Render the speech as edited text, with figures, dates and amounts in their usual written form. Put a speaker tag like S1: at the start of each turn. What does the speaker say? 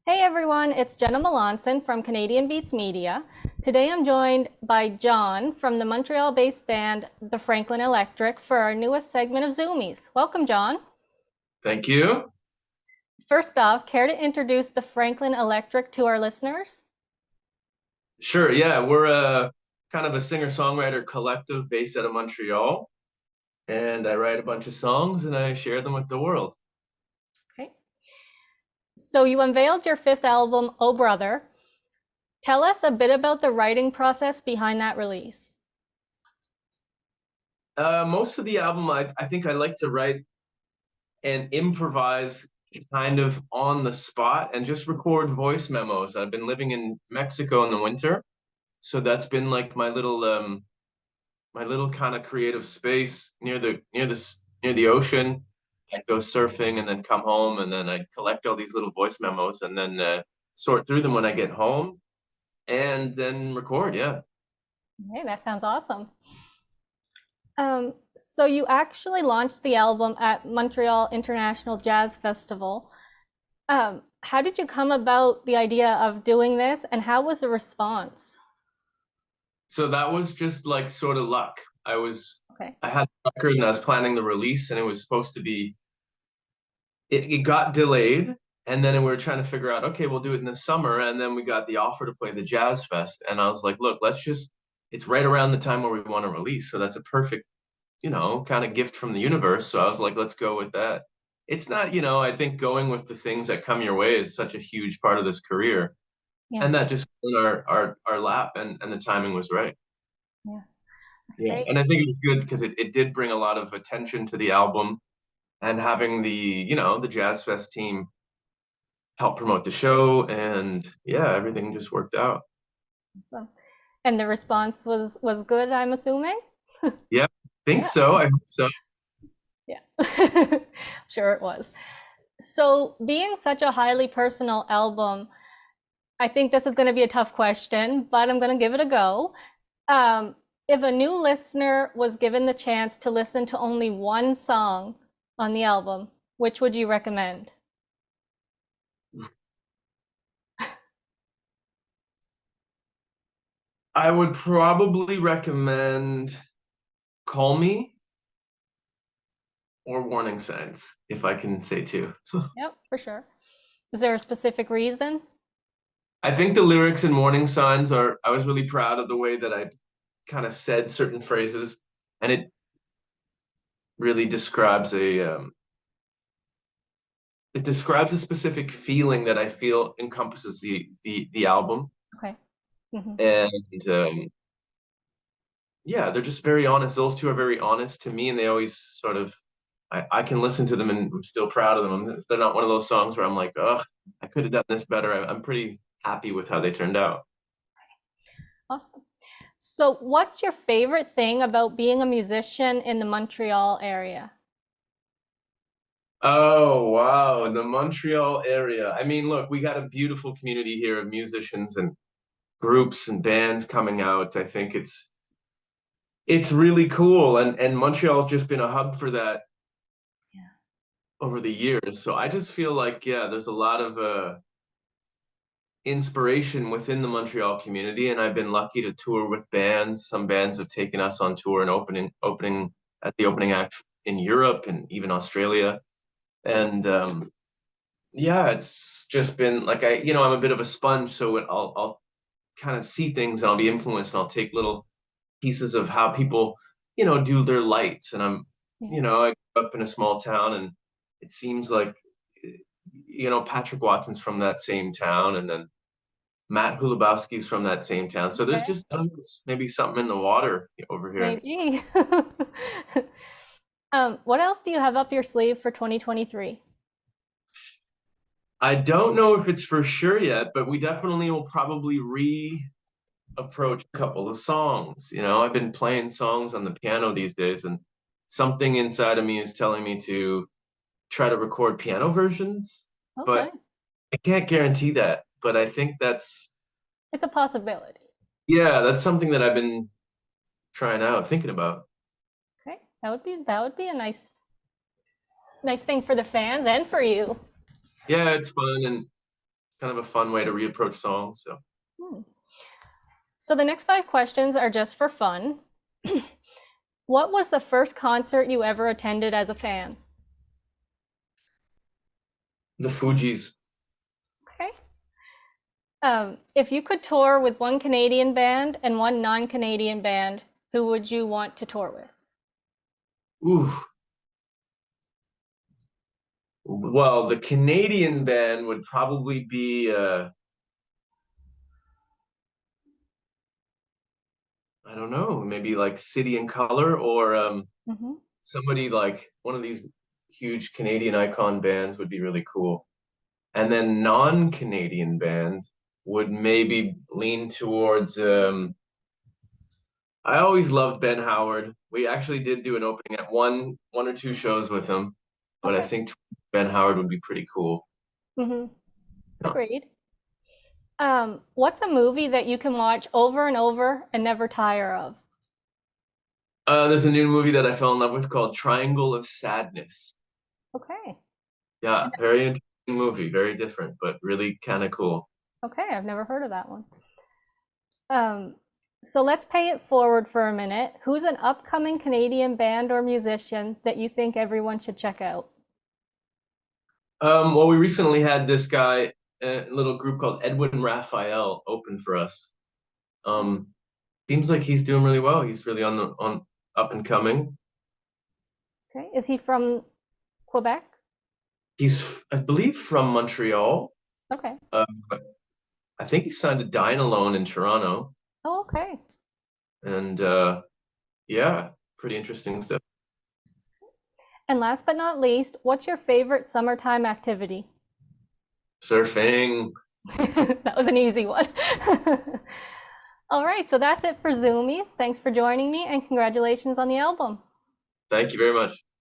S1: Hey everyone, it's Jenna from Canadian Beats Media. Today I'm joined by Jon from the Montreal-based band The Franklin Electric for our newest segment of Zoomies. Welcome, Jon.
S2: Thank you.
S1: First off, care to introduce the Franklin Electric to our listeners?
S2: Sure, yeah, we're a kind of a singer-songwriter collective based out of Montreal, and I write a bunch of songs and I share them with the world.
S1: Okay. So you unveiled your fifth album, Oh Brother. Tell us a bit about the writing process behind that release.
S2: Most of the album, I think I like to write and improvise kind of on the spot and just record voice memos. I've been living in Mexico in the winter, so that's been like my little kind of creative space near the ocean. I'd go surfing and then come home and then I'd collect all these little voice memos and then sort through them when I get home and then record. Yeah.
S1: Hey, that sounds awesome. So you actually launched the album at Montreal International Jazz Festival. How did you come about the idea of doing this, and how was the response?
S2: So that was just like sort of luck.
S1: Okay.
S2: I had the record and I was planning the release and it was supposed to be it got delayed and then we were trying to figure out, okay, we'll do it in the summer. And then we got the offer to play the Jazz Fest. And I was like, look, it's right around the time where we want to release. So that's a perfect, kind of gift from the universe. So I was like, let's go with that. It's not, I think going with the things that come your way is such a huge part of this career.
S1: Yeah.
S2: And that just in our lap and the timing was right.
S1: Yeah. That's
S2: Yeah.
S1: great.
S2: And I think it was good because it did bring a lot of attention to the album and having the Jazz Fest team help promote the show and yeah, everything just worked out.
S1: So, and the response was good, I'm assuming?
S2: Yeah, think
S1: Yeah.
S2: so. I hope so.
S1: Yeah. Sure it was. So, being such a highly personal album, I think this is going to be a tough question, but I'm going to give it a go. If a new listener was given the chance to listen to only one song on the album, which would you recommend?
S2: I would probably recommend Call Me or Warning Signs, if I can say two.
S1: Yep, for sure. Is there a specific reason?
S2: I think the lyrics in Warning Signs I was really proud of the way that I kind of said certain phrases, and it really describes a specific feeling that I feel encompasses the album.
S1: Okay. Hmm.
S2: And yeah, they're just very honest. Those two are very honest to me, and they always sort of I can listen to them and I'm still proud of them. They're not one of those songs where I'm like, oh, I could have done this better. I'm pretty happy with how they turned out.
S1: Awesome. So, what's your favorite thing about being a musician in the Montreal area?
S2: Oh, wow. The Montreal area. I mean, look, we got a beautiful community here of musicians and groups and bands coming out. I think it's really cool. And Montreal's just been a hub for that
S1: Yeah.
S2: over the years. So I just feel like, yeah, there's a lot of inspiration within the Montreal community, and I've been lucky to tour with bands. Some bands have taken us on tour and opening at the opening act in Europe and even Australia. And yeah, it's just been like I'm a bit of a sponge, so I'll kind of see things and I'll be influenced and I'll take little pieces of how people, do their lights. And
S1: Yeah.
S2: I grew up in a small town and it seems like, Patrick Watson's from that same town and then Matt Hulabowski's from that same town. So there's
S1: Okay.
S2: just maybe something in the water over here.
S1: Maybe. What else do you have up your sleeve for 2023?
S2: I don't know if it's for sure yet, but we definitely will probably approach a couple of songs. I've been playing songs on the piano these days, and something inside of me is telling me to try to record piano versions,
S1: Okay.
S2: but I can't guarantee that. But I think
S1: It's a possibility.
S2: yeah, that's something that I've been trying out, thinking about.
S1: Okay. That would be a nice thing for the fans and for you.
S2: Yeah, it's fun. And kind of a fun way to reapproach songs. So,
S1: Hmm. So the next 5 questions are just for fun. What was the first concert you ever attended as a fan?
S2: the Fugees.
S1: Okay. If you could tour with one Canadian band and one non-Canadian band, who would you want to tour with?
S2: Ooh. Well, the Canadian band would probably be I don't know, maybe like City and Color or
S1: Hmm.
S2: somebody like one of these huge Canadian icon bands would be really cool. And then non-Canadian band would maybe lean towards I always loved Ben Howard. We actually did do an opening at one or two shows with him, but I
S1: Okay.
S2: think Ben Howard would be pretty cool.
S1: Hmm.
S2: Yeah.
S1: Agreed. What's a movie that you can watch over and over and never tire of?
S2: There's a new movie that I fell in love with called Triangle of Sadness.
S1: Okay.
S2: Yeah, very interesting movie, very different, but really kind of cool.
S1: Okay, I've never heard of that one. Um, so let's pay it forward for a minute. Who's an upcoming Canadian band or musician that you think everyone should check out?
S2: Well, we recently had this guy, a little group called Edwin Raphael, open for us. Um, Seems like he's doing really well. He's really on up and coming.
S1: Okay. Is he from Quebec?
S2: He's, I believe, from Montreal.
S1: Okay.
S2: But I think he signed to Dine Alone in Toronto,
S1: Oh, okay.
S2: and yeah, pretty interesting stuff.
S1: And last but not least, what's your favorite summertime activity?
S2: Surfing.
S1: That was an easy one. All right, so that's it for Zoomies. Thanks for joining me and congratulations on the album.
S2: Thank you very much.